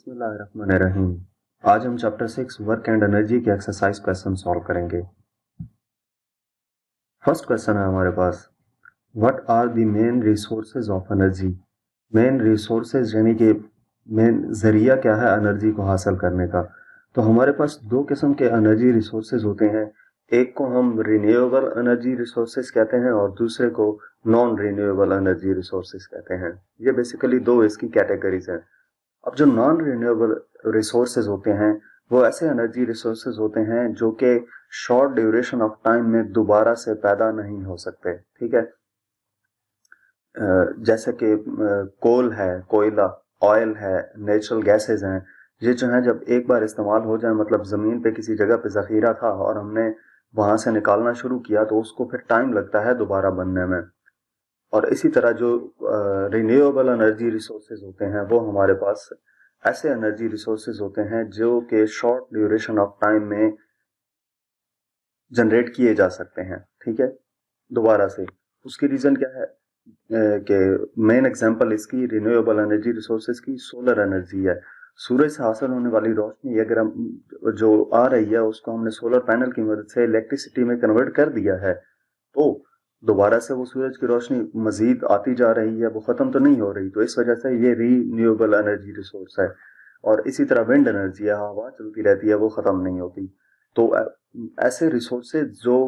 बिस्मिल्लाहिर्रहमानिर्रहीम। आज हम चैप्टर 6 वर्क एंड एनर्जी के एक्सरसाइज क्वेश्चन सॉल्व करेंगे। फर्स्ट क्वेश्चन है हमारे पास, what are the main resources of energy. Main resources यानी कि मेन जरिया क्या है एनर्जी को हासिल करने का। तो हमारे पास दो किस्म के एनर्जी रिसोर्सेज होते हैं, एक को हम रिन्यूएबल एनर्जी रिसोर्सेज कहते हैं और दूसरे को नॉन रिन्यूएबल एनर्जी रिसोर्सेज कहते हैं। ये बेसिकली दो इसकी कैटेगरीज हैं। अब जो नॉन रिन्यूएबल रिसोर्सेज होते हैं वो ऐसे एनर्जी रिसोर्सेज होते हैं जो कि शॉर्ट ड्यूरेशन ऑफ टाइम में दोबारा से पैदा नहीं हो सकते। ठीक है, जैसे कि कोल है, कोयला, ऑयल है, नेचुरल गैसेज हैं, ये जो है जब एक बार इस्तेमाल हो जाए, मतलब ज़मीन पे किसी जगह पे ज़ख़ीरा था और हमने वहाँ से निकालना शुरू किया तो उसको फिर टाइम लगता है दोबारा बनने में। और इसी तरह जो रिन्यूएबल एनर्जी रिसोर्सेज होते हैं वो हमारे पास ऐसे एनर्जी रिसोर्सेज होते हैं जो कि शॉर्ट ड्यूरेशन ऑफ टाइम में जनरेट किए जा सकते हैं। ठीक है, दोबारा से। उसकी रीज़न क्या है कि मेन एग्जांपल इसकी रिन्यूएबल एनर्जी रिसोर्सेज की सोलर एनर्जी है। सूरज से हासिल होने वाली रोशनी अगर हम जो आ रही है उसको हमने सोलर पैनल की मदद से इलेक्ट्रिसिटी में कन्वर्ट कर दिया है तो दोबारा से वो सूरज की रोशनी मजीद आती जा रही है, वो ख़त्म तो नहीं हो रही। तो इस वजह से ये रीन्यूएबल एनर्जी रिसोर्स है। और इसी तरह विंड एनर्जी है, हवा चलती रहती है, वो ख़त्म नहीं होती। तो ऐसे रिसोर्सेज जो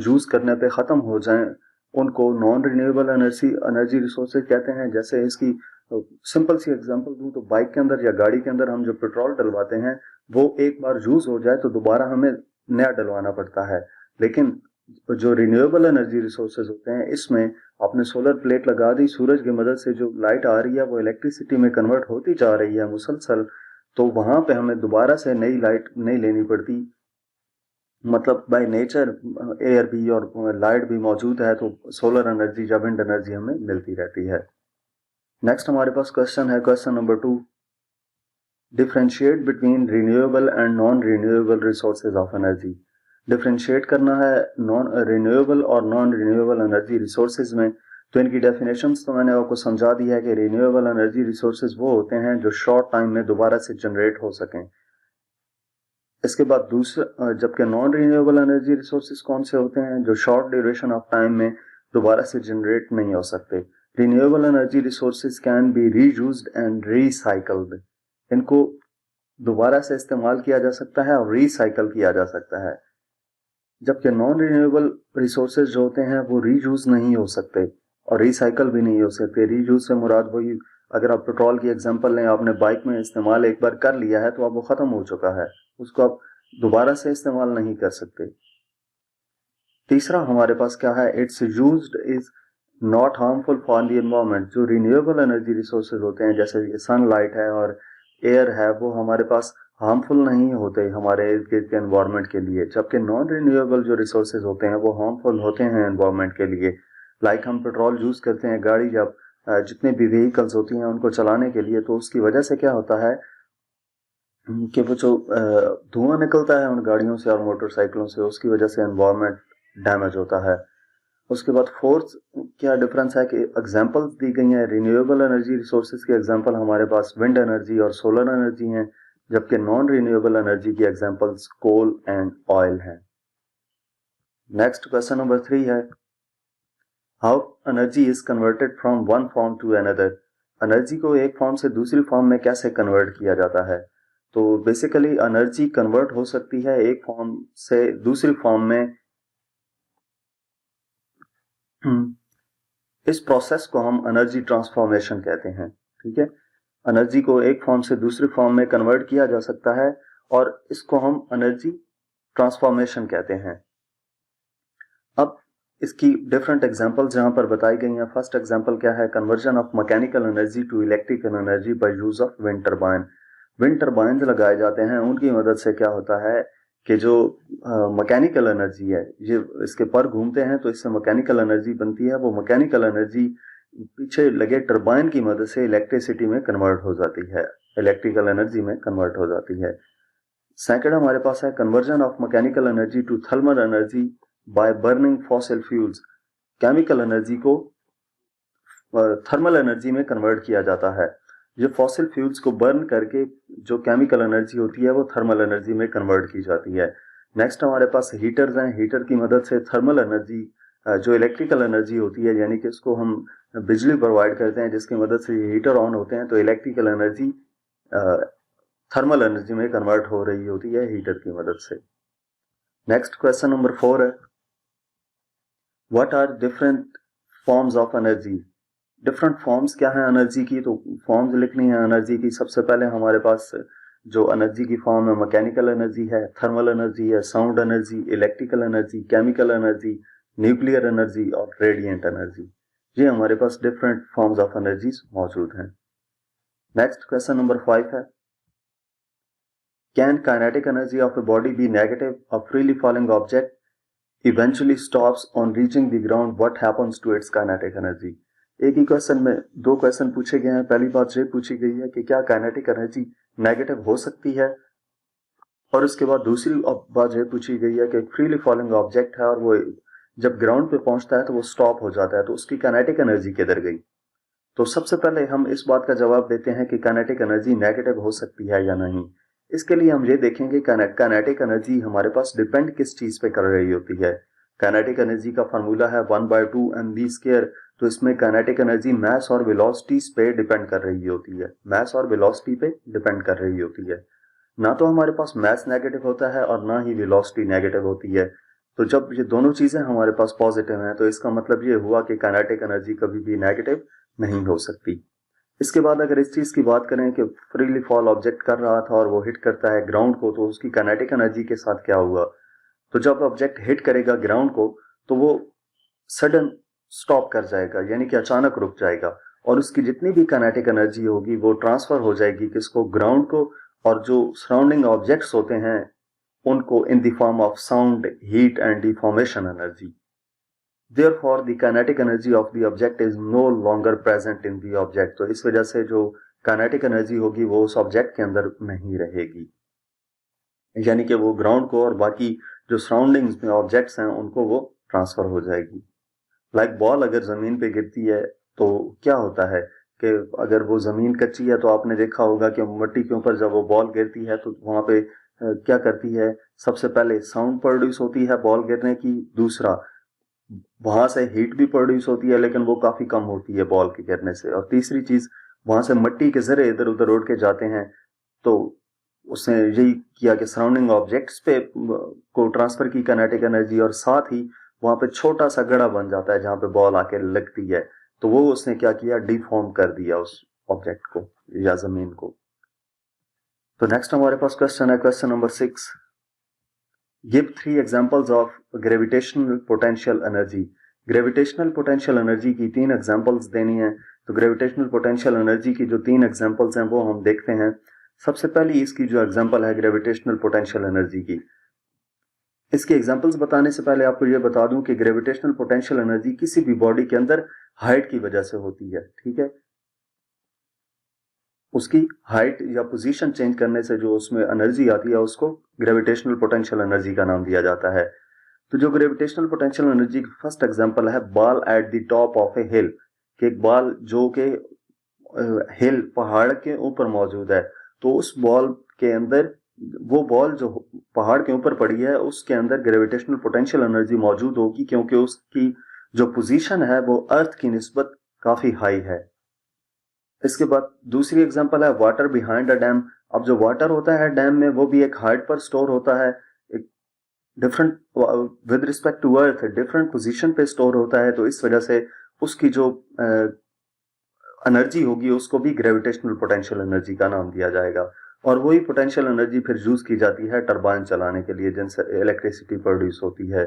यूज़ करने पे ख़त्म हो जाएं उनको नॉन रिन्यूएबल एनर्जी रिसोर्सेज कहते हैं। जैसे इसकी सिंपल सी एग्जांपल दूं तो बाइक के अंदर या गाड़ी के अंदर हम जो पेट्रोल डलवाते हैं वो एक बार यूज़ हो जाए तो दोबारा हमें नया डलवाना पड़ता है। लेकिन जो रिन्यूएबल एनर्जी रिसोर्सेज होते हैं इसमें आपने सोलर प्लेट लगा दी, सूरज की मदद से जो लाइट आ रही है वो इलेक्ट्रिसिटी में कन्वर्ट होती जा रही है मुसलसल, तो वहां पे हमें दोबारा से नई लाइट नहीं लेनी पड़ती। मतलब बाय नेचर एयर भी और लाइट भी मौजूद है तो सोलर एनर्जी या विंड एनर्जी हमें मिलती रहती है। नेक्स्ट हमारे पास क्वेश्चन है, question number 2, differentiate between renewable and non renewable resources of energy. Differentiate करना है नॉन रिन्यूएबल और नॉन रिन्यूएबल एनर्जी रिसोर्सेज में। तो इनकी डेफिनेशंस तो मैंने आपको समझा दी है कि रिन्यूएबल एनर्जी रिसोर्सेज वो होते हैं जो शॉर्ट टाइम में दोबारा से जनरेट हो सकें। इसके बाद दूसरा, जबकि नॉन रिन्यूएबल एनर्जी रिसोर्सेज कौन से होते हैं, जो शॉर्ट ड्यूरेशन ऑफ टाइम में दोबारा से जनरेट नहीं हो सकते। Renewable energy resources can be reused and recycled. इनको दोबारा से इस्तेमाल किया जा सकता है और रिसाइकल किया जा सकता है। जबकि नॉन रिन्यूएबल रिसोर्सेज जो होते हैं वो रीयूज नहीं हो सकते और रिसाइकल भी नहीं हो सकते। रीयूज से मुराद वही, अगर आप पेट्रोल की एग्जांपल लें, आपने बाइक में इस्तेमाल एक बार कर लिया है तो अब वो ख़त्म हो चुका है, उसको आप दोबारा से इस्तेमाल नहीं कर सकते। तीसरा हमारे पास क्या है, it's used is not harmful for the environment. जो रिन्यूएबल एनर्जी रिसोर्सेज होते हैं जैसे सनलाइट है और एयर है वो हमारे पास हार्मफुल नहीं होते हमारे इर्द गिर्द के एनवायरनमेंट के लिए, जबकि नॉन रिन्यूएबल जो रिसोर्सेज होते हैं वो हार्मफुल होते हैं एनवायरनमेंट के लिए। लाइक हम पेट्रोल यूज़ करते हैं गाड़ी, जब जितने भी व्हीकल्स होती हैं उनको चलाने के लिए, तो उसकी वजह से क्या होता है कि वो जो धुआं निकलता है उन गाड़ियों से और मोटरसाइकिलों से, उसकी वजह से एनवायरनमेंट डैमेज होता है। उसके बाद फोर्थ क्या डिफरेंस है कि एग्जांपल्स दी गई हैं रिन्यूएबल एनर्जी रिसोर्सेज की। एग्जांपल हमारे पास विंड एनर्जी और सोलर एनर्जी हैं, जबकि नॉन रिन्यूएबल एनर्जी की एग्जांपल्स कोल एंड ऑयल हैं। नेक्स्ट क्वेश्चन नंबर 3 है, how energy is converted from one form to another. एनर्जी को एक फॉर्म से दूसरी फॉर्म में कैसे कन्वर्ट किया जाता है। तो बेसिकली एनर्जी कन्वर्ट हो सकती है एक फॉर्म से दूसरी फॉर्म में। इस प्रोसेस को हम एनर्जी ट्रांसफॉर्मेशन कहते हैं। ठीक है, एनर्जी को एक फॉर्म से दूसरी फॉर्म में कन्वर्ट किया जा सकता है और इसको हम एनर्जी ट्रांसफॉर्मेशन कहते हैं। अब इसकी डिफरेंट एग्जांपल्स जहां पर बताई गई हैं। फर्स्ट एग्जांपल क्या है, conversion of mechanical energy to electrical energy by use of wind turbine. Wind turbine लगाए जाते हैं, उनकी मदद से क्या होता है कि जो मैकेनिकल एनर्जी है, ये इसके पर घूमते हैं तो इससे मैकेनिकल एनर्जी बनती है। वो मैकेनिकल एनर्जी पीछे लगे टरबाइन की मदद से इलेक्ट्रिसिटी में कन्वर्ट हो जाती है, इलेक्ट्रिकल एनर्जी में कन्वर्ट हो जाती है। सेकंड हमारे पास है conversion of mechanical energy to thermal energy by burning fossil fuels. Chemical energy को थर्मल एनर्जी में कन्वर्ट किया जाता है। ये फॉसिल फ्यूल्स को बर्न करके जो केमिकल एनर्जी होती है वो थर्मल एनर्जी में कन्वर्ट की जाती है। नेक्स्ट हमारे पास हीटर्स हैं। हीटर की मदद से थर्मल एनर्जी जो इलेक्ट्रिकल एनर्जी होती है, यानी कि इसको हम बिजली प्रोवाइड करते हैं जिसकी मदद से ये हीटर ऑन होते हैं, तो इलेक्ट्रिकल एनर्जी थर्मल एनर्जी में कन्वर्ट हो रही होती है हीटर की मदद से। नेक्स्ट क्वेश्चन नंबर 4 है, what are different forms of energy. Different forms क्या है एनर्जी की, तो फॉर्म्स लिखनी है एनर्जी की। सबसे पहले हमारे पास जो एनर्जी की फॉर्म है, मैकेनिकल एनर्जी है, थर्मल एनर्जी है, sound energy, electrical energy, chemical energy, nuclear energy और रेडिएंट एनर्जी। ये हमारे पास डिफरेंट फॉर्म्स ऑफ एनर्जीज मौजूद हैं। नेक्स्ट क्वेश्चन नंबर 5 है, can kinetic energy of a body be negative? A freely falling object eventually stops on reaching the ground, what happens to its kinetic energy? एक ही question में दो question पूछे गए हैं। पहली बात ये पूछी गई है कि क्या काइनेटिक एनर्जी नेगेटिव हो सकती है, और उसके बाद दूसरी बात ये पूछी गई है कि फ्रीली फॉलिंग ऑब्जेक्ट है और वो जब ग्राउंड पे पहुंचता है तो वो स्टॉप हो जाता है, तो उसकी काइनेटिक एनर्जी किधर गई? तो सबसे पहले हम इस बात का जवाब देते हैं कि काइनेटिक एनर्जी नेगेटिव हो सकती है या नहीं। इसके लिए हम ये देखेंगे काइनेटिक एनर्जी हमारे पास डिपेंड किस चीज पे कर रही होती है। काइनेटिक एनर्जी का फार्मूला है 1/2 mv²। तो इसमें काइनेटिक एनर्जी मास और वेलोसिटी पे डिपेंड कर रही होती है, मास और वेलोसिटी पे डिपेंड कर रही होती है। ना तो हमारे पास मास नेगेटिव होता है और ना ही वेलोसिटी नेगेटिव होती है। तो जब ये दोनों चीजें हमारे पास पॉजिटिव हैं, तो इसका मतलब ये हुआ कि काइनेटिक एनर्जी कभी भी नेगेटिव नहीं हो सकती। इसके बाद अगर इस चीज की बात करें कि फ्रीली फॉल ऑब्जेक्ट कर रहा था और वो हिट करता है ग्राउंड को, तो उसकी काइनेटिक एनर्जी के साथ क्या हुआ? तो जब ऑब्जेक्ट हिट करेगा ग्राउंड को तो वो सडन स्टॉप कर जाएगा, यानी कि अचानक रुक जाएगा, और उसकी जितनी भी काइनेटिक एनर्जी होगी वो ट्रांसफर हो जाएगी किसको? ग्राउंड को, और जो सराउंडिंग ऑब्जेक्ट्स होते हैं उनको, in the form of sound, heat and deformation energy. Therefore, the kinetic energy of the object is no longer present in the object। तो इस वजह से जो काइनेटिक एनर्जी होगी वो उस ऑब्जेक्ट के अंदर नहीं रहेगी, यानी कि वो ग्राउंड को और बाकी जो सराउंडिंग्स में ऑब्जेक्ट्स हैं उनको वो ट्रांसफर हो जाएगी। लाइक बॉल अगर जमीन पे गिरती है तो क्या होता है कि अगर वो जमीन कच्ची है तो आपने देखा होगा कि मिट्टी के ऊपर जब वो बॉल गिरती है तो वहां पे क्या करती है? सबसे पहले साउंड प्रोड्यूस होती है बॉल गिरने की, दूसरा वहां से हीट भी प्रोड्यूस होती है लेकिन वो काफी कम होती है बॉल के गिरने से, और तीसरी चीज वहां से मिट्टी के जरे इधर उधर उड़ के जाते हैं। तो उसने यही किया कि सराउंडिंग ऑब्जेक्ट्स पे को ट्रांसफर की काइनेटिक एनर्जी, और साथ ही वहां पे छोटा सा गड़ा बन जाता है जहां पे बॉल आके लगती है, तो वो उसने क्या किया? डिफॉर्म कर दिया उस ऑब्जेक्ट को या जमीन को। तो नेक्स्ट हमारे पास क्वेश्चन है, question number 6, give 3 examples of gravitational potential energy. Gravitational potential energy की 3 एग्जांपल्स देनी है। तो ग्रेविटेशनल पोटेंशियल एनर्जी की जो 3 एग्जांपल्स हैं वो हम देखते हैं। सबसे पहली इसकी जो एग्जांपल है ग्रेविटेशनल पोटेंशियल एनर्जी की, इसके एग्जांपल्स बताने से पहले आपको ये बता दूं कि ग्रेविटेशनल पोटेंशियल एनर्जी किसी भी बॉडी के अंदर हाइट की वजह से होती है, ठीक है। उसकी हाइट या पोजीशन चेंज करने से जो उसमें एनर्जी आती है उसको ग्रेविटेशनल पोटेंशियल एनर्जी का नाम दिया जाता है। तो जो ग्रेविटेशनल पोटेंशियल एनर्जी की फर्स्ट एग्जांपल है ball at the top of a hill, कि एक बॉल जो कि हिल पहाड़ के ऊपर मौजूद है, तो उस बॉल के अंदर, वो बॉल जो पहाड़ के ऊपर पड़ी है उसके अंदर ग्रेविटेशनल पोटेंशियल एनर्जी मौजूद होगी, क्योंकि उसकी जो पोजीशन है वो अर्थ की निस्बत काफी हाई है। इसके बाद दूसरी एग्जांपल है वाटर बिहाइंड अ डैम। अब जो वाटर होता है डैम में वो भी एक हाइट पर स्टोर होता है, एक different with respect to earth different position पे स्टोर होता है, तो इस वजह से उसकी जो एनर्जी होगी उसको भी ग्रेविटेशनल पोटेंशियल एनर्जी का नाम दिया जाएगा। और वही पोटेंशियल एनर्जी फिर यूज की जाती है टरबाइन चलाने के लिए जिनसे इलेक्ट्रिसिटी प्रोड्यूस होती है।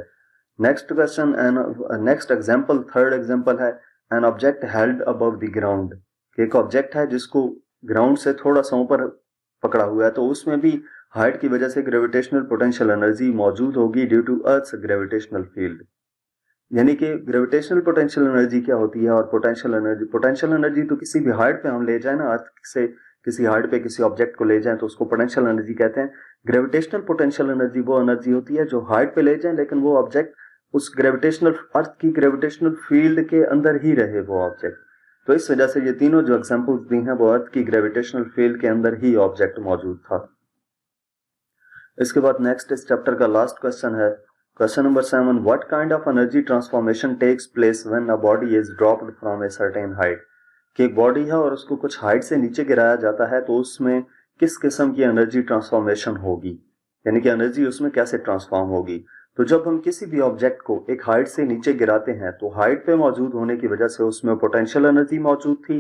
Next question and next example, third example है an object held above the ground. एक ऑब्जेक्ट है जिसको ग्राउंड से थोड़ा सा ऊपर पकड़ा हुआ है, तो उसमें भी हाइट की वजह से ग्रेविटेशनल पोटेंशियल एनर्जी मौजूद होगी due to earth's gravitational field. यानी कि ग्रेविटेशनल पोटेंशियल एनर्जी क्या होती है और पोटेंशियल एनर्जी तो किसी भी हाइट पे हम ले जाए ना, अर्थ से किसी हाइट पे किसी ऑब्जेक्ट को ले जाएं तो उसको पोटेंशियल एनर्जी कहते हैं। ग्रेविटेशनल पोटेंशियल एनर्जी वो एनर्जी होती है जो हाइट पे ले जाएं लेकिन वो ऑब्जेक्ट उस ग्रेविटेशनल अर्थ की ग्रेविटेशनल फील्ड के अंदर ही रहे वो ऑब्जेक्ट। तो इस वजह से ये तीनों जो एग्जांपल्स दी हैं वो अर्थ की ग्रेविटेशनल फील्ड के अंदर ही ऑब्जेक्ट मौजूद था। इसके बाद नेक्स्ट इस चैप्टर का लास्ट क्वेश्चन है, question number 7, what kind of energy transformation takes place when a body is dropped from a certain height. कि एक बॉडी है और उसको कुछ हाइट से नीचे गिराया जाता है तो उसमें किस किस्म की एनर्जी ट्रांसफॉर्मेशन होगी, यानी कि एनर्जी उसमें कैसे ट्रांसफॉर्म होगी। तो जब हम किसी भी ऑब्जेक्ट को एक हाइट से नीचे गिराते हैं तो हाइट पे मौजूद होने की वजह से उसमें पोटेंशियल एनर्जी मौजूद थी,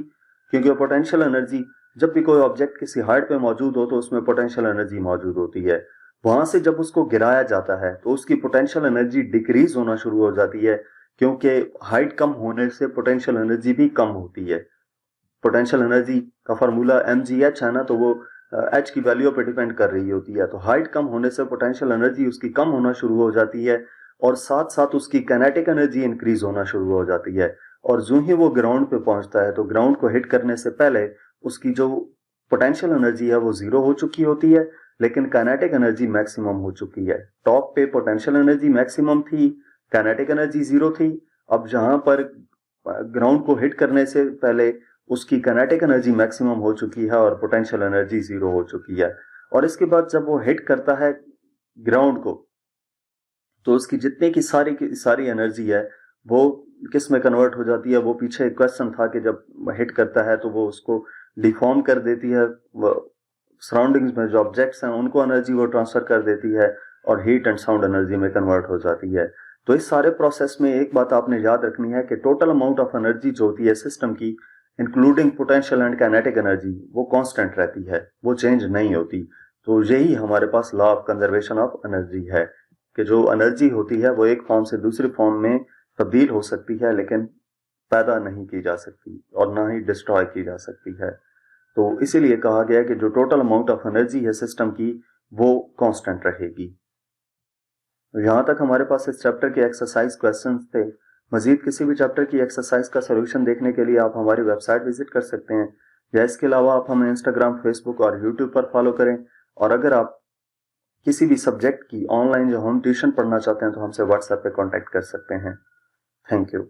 क्योंकि पोटेंशियल एनर्जी, जब भी कोई ऑब्जेक्ट किसी हाइट पे मौजूद हो तो उसमें पोटेंशियल एनर्जी मौजूद होती है। वहां से जब उसको गिराया जाता है तो उसकी पोटेंशियल एनर्जी डिक्रीज होना शुरू हो जाती है, क्योंकि हाइट कम होने से पोटेंशियल एनर्जी भी कम होती है। पोटेंशियल एनर्जी का फार्मूला mgh है ना, तो वो h की वैल्यू पे डिपेंड कर रही होती है। तो हाइट कम होने से पोटेंशियल एनर्जी उसकी कम होना शुरू हो जाती है और साथ साथ उसकी काइनेटिक एनर्जी इंक्रीज होना शुरू हो जाती है। और जो ही वो ग्राउंड पे पहुंचता है तो ग्राउंड को हिट करने से पहले उसकी जो पोटेंशियल एनर्जी है वो जीरो हो चुकी होती है, लेकिन काइनेटिक एनर्जी मैक्सिमम हो चुकी है। टॉप पे पोटेंशियल एनर्जी मैक्सिमम थी, काइनेटिक एनर्जी जीरो थी। अब जहां पर ग्राउंड को हिट करने से पहले उसकी काइनेटिक एनर्जी मैक्सिमम हो चुकी है और पोटेंशियल एनर्जी जीरो हो चुकी है। और इसके बाद जब वो हिट करता है ग्राउंड को तो उसकी जितने की सारी एनर्जी है वो किस में कन्वर्ट हो जाती है। वो पीछे एक क्वेश्चन था कि जब हिट करता है तो वो उसको डिफॉर्म कर देती है, सराउंडिंग्स में जो ऑब्जेक्ट्स हैं उनको एनर्जी वो ट्रांसफर कर देती है और हीट एंड साउंड एनर्जी में कन्वर्ट हो जाती है। तो इस सारे प्रोसेस में एक बात आपने याद रखनी है कि टोटल अमाउंट ऑफ एनर्जी जो होती है सिस्टम की, including potential and kinetic energy, वो कांस्टेंट रहती है, वो चेंज नहीं होती। तो यही हमारे पास law of conservation of energy है कि जो एनर्जी होती है वो एक फॉर्म से दूसरी फॉर्म में तब्दील हो सकती है, लेकिन पैदा नहीं की जा सकती और ना ही डिस्ट्रॉय की जा सकती है। तो इसीलिए कहा गया कि जो टोटल अमाउंट ऑफ एनर्जी है सिस्टम की वो कांस्टेंट रहेगी। यहां तक हमारे पास इस चैप्टर के एक्सरसाइज क्वेश्चंस थे। मजीद किसी भी चैप्टर की एक्सरसाइज का सॉल्यूशन देखने के लिए आप हमारी वेबसाइट विजिट कर सकते हैं, या इसके अलावा आप हमें इंस्टाग्राम, फेसबुक और यूट्यूब पर फॉलो करें। और अगर आप किसी भी सब्जेक्ट की ऑनलाइन जो हम ट्यूशन पढ़ना चाहते हैं तो हमसे व्हाट्सएप पे कांटेक्ट कर सकते हैं। Thank you.